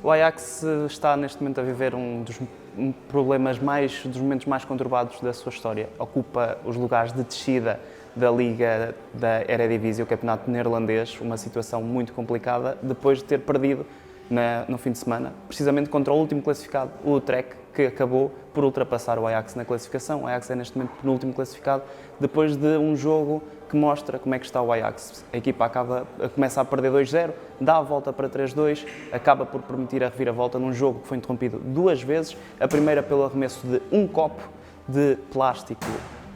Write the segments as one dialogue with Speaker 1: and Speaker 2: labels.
Speaker 1: O Ajax está neste momento a viver um dos dos momentos mais conturbados da sua história. Ocupa os lugares de descida da Liga da Eredivisie, o campeonato neerlandês, uma situação muito complicada, depois de ter perdido no fim de semana, precisamente contra o último classificado, o Utrecht, que acabou por ultrapassar o Ajax na classificação. O Ajax é neste momento penúltimo classificado, depois de um jogo que mostra como é que está o Ajax. A equipa começa a perder 2-0, dá a volta para 3-2, acaba por permitir a reviravolta num jogo que foi interrompido duas vezes, a primeira pelo arremesso de um copo de plástico,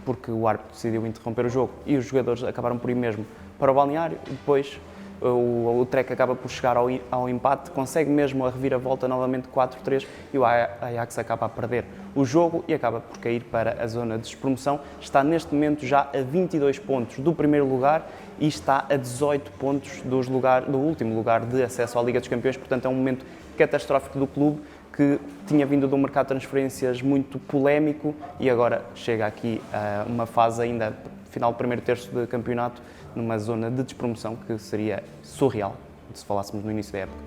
Speaker 1: porque o árbitro decidiu interromper o jogo e os jogadores acabaram por ir mesmo para o balneário. Depois o Utrecht acaba por chegar ao empate, consegue mesmo a reviravolta novamente 4-3 e o Ajax acaba a perder o jogo e acaba por cair para a zona de despromoção. Está neste momento já a 22 pontos do primeiro lugar e está a 18 pontos do último lugar de acesso à Liga dos Campeões, portanto é um momento catastrófico do clube, que tinha vindo de um mercado de transferências muito polémico e agora chega aqui a uma fase ainda, final do primeiro terço de campeonato, numa zona de despromoção que seria surreal, se falássemos no início da época.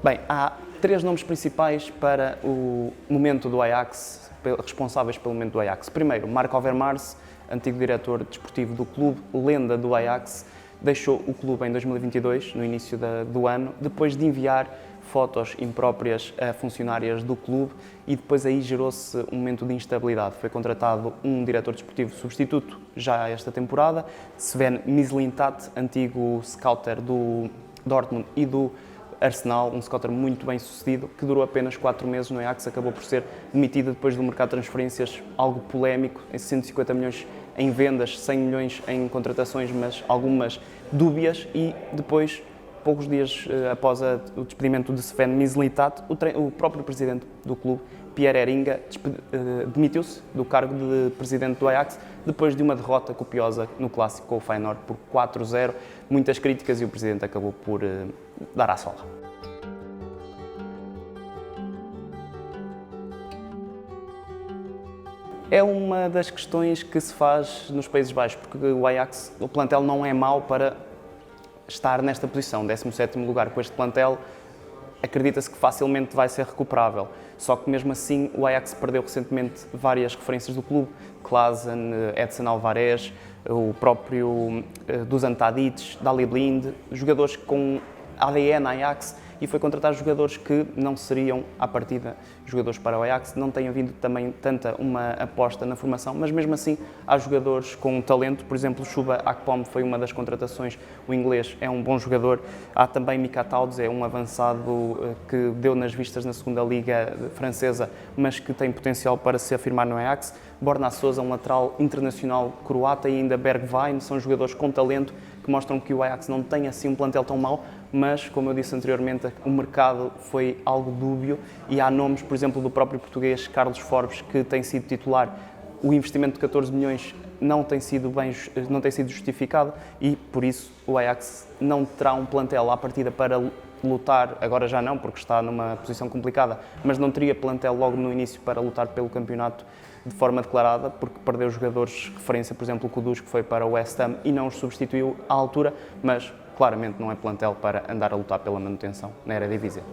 Speaker 1: Bem, há três nomes principais para o momento do Ajax, responsáveis pelo momento do Ajax. Primeiro, Marc Overmars, antigo diretor desportivo do clube, lenda do Ajax, deixou o clube em 2022, no início do ano, depois de enviar fotos impróprias a funcionárias do clube e depois aí gerou-se um momento de instabilidade. Foi contratado um diretor desportivo substituto já esta temporada, Sven Mislintat, antigo scouter do Dortmund e do Arsenal, um scouter muito bem sucedido, que durou apenas 4 meses no Ajax, acabou por ser demitido depois do mercado de transferências, algo polémico, em 150 milhões em vendas, 100 milhões em contratações, mas algumas dúbias, e depois, poucos dias após o despedimento de Sven Mislintat, o próprio presidente do clube, Pierre Heringa, demitiu-se do cargo de presidente do Ajax depois de uma derrota copiosa no clássico com o Feyenoord por 4-0, muitas críticas e o presidente acabou por dar à sola. É uma das questões que se faz nos Países Baixos, porque o Ajax, o plantel não é mau para estar nesta posição, 17º lugar com este plantel, acredita-se que facilmente vai ser recuperável. Só que mesmo assim o Ajax perdeu recentemente várias referências do clube, Klaassen, Edson Alvarez, o próprio Dusan Tadic, Daley Blind, jogadores com ADN Ajax, e foi contratar jogadores que não seriam, à partida, jogadores para o Ajax. Não tem havido também tanta uma aposta na formação, mas mesmo assim há jogadores com talento. Por exemplo, Chuba Akpom foi uma das contratações, o inglês é um bom jogador. Há também Mika Tauds, é um avançado que deu nas vistas na segunda liga francesa, mas que tem potencial para se afirmar no Ajax. Borna Sousa, um lateral internacional croata, e ainda Bergwijn, são jogadores com talento que mostram que o Ajax não tem assim um plantel tão mau, mas, como eu disse anteriormente, o mercado foi algo dúbio e há nomes, por exemplo, do próprio português Carlos Forbes, que tem sido titular. O investimento de 14 milhões não tem sido justificado e, por isso, o Ajax não terá um plantel à partida para lutar, agora já não, porque está numa posição complicada, mas não teria plantel logo no início para lutar pelo campeonato de forma declarada, porque perdeu jogadores de referência, por exemplo, o Kudus, que foi para o West Ham e não os substituiu à altura, mas claramente não é plantel para andar a lutar pela manutenção na Eredivisie.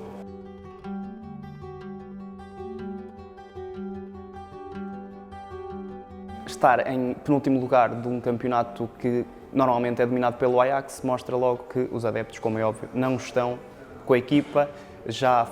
Speaker 1: Estar em penúltimo lugar de um campeonato que normalmente é dominado pelo Ajax mostra logo que os adeptos, como é óbvio, não estão com a equipa, já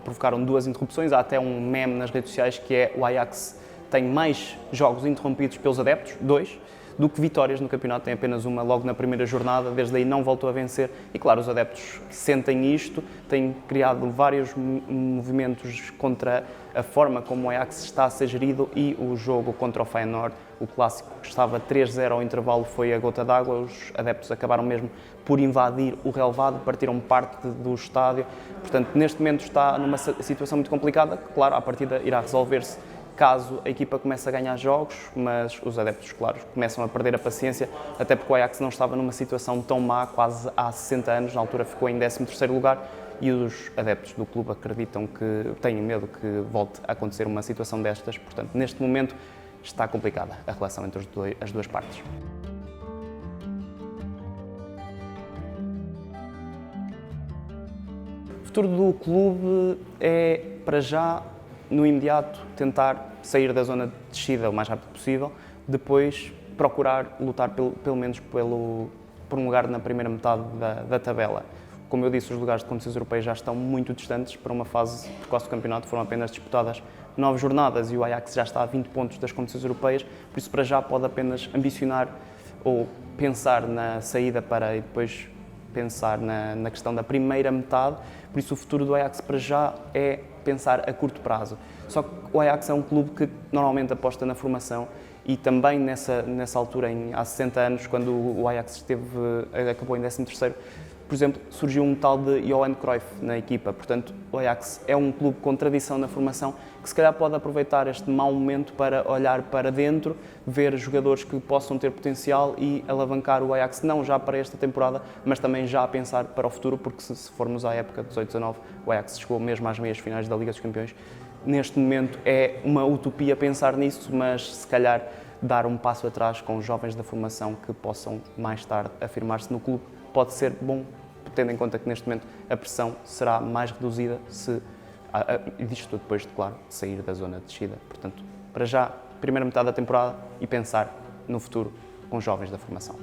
Speaker 1: provocaram 2 interrupções, há até um meme nas redes sociais que é: o Ajax tem mais jogos interrompidos pelos adeptos, 2, do que vitórias no campeonato, tem apenas uma logo na primeira jornada, desde aí não voltou a vencer. E claro, os adeptos sentem isto, têm criado vários movimentos contra a forma como o Ajax está a ser gerido, e o jogo contra o Feyenoord, o clássico, que estava 3-0 ao intervalo, foi a gota d'água. Os adeptos acabaram mesmo por invadir o relvado, partiram parte do estádio. Portanto, neste momento está numa situação muito complicada, que claro, à partida irá resolver-se caso a equipa comece a ganhar jogos, mas os adeptos, claro, começam a perder a paciência, até porque o Ajax não estava numa situação tão má quase há 60 anos, na altura ficou em 13º lugar, e os adeptos do clube acreditam que têm medo que volte a acontecer uma situação destas. Portanto, neste momento está complicada a relação entre as duas partes. futuro do clube é, para já, no imediato, tentar sair da zona de descida o mais rápido possível, depois procurar lutar pelo menos por um lugar na primeira metade da tabela. Como eu disse, os lugares de competições europeias já estão muito distantes para uma fase precoce do campeonato, foram apenas disputadas 9 jornadas e o Ajax já está a 20 pontos das competições europeias, por isso para já pode apenas ambicionar ou pensar na saída para e depois pensar na questão da primeira metade, por isso o futuro do Ajax para já é pensar a curto prazo. Só que o Ajax é um clube que normalmente aposta na formação e também nessa altura, há 60 anos, quando o Ajax acabou em 13º, por exemplo, surgiu um tal de Johan Cruyff na equipa. Portanto, o Ajax é um clube com tradição na formação que se calhar pode aproveitar este mau momento para olhar para dentro, ver jogadores que possam ter potencial e alavancar o Ajax não já para esta temporada, mas também já a pensar para o futuro, porque se formos à época de 18-19, o Ajax chegou mesmo às meias finais da Liga dos Campeões. Neste momento é uma utopia pensar nisso, mas se calhar dar um passo atrás com os jovens da formação que possam mais tarde afirmar-se no clube pode ser bom, tendo em conta que neste momento a pressão será mais reduzida se, isto depois de, claro, sair da zona de descida. Portanto, para já, primeira metade da temporada e pensar no futuro com os jovens da formação.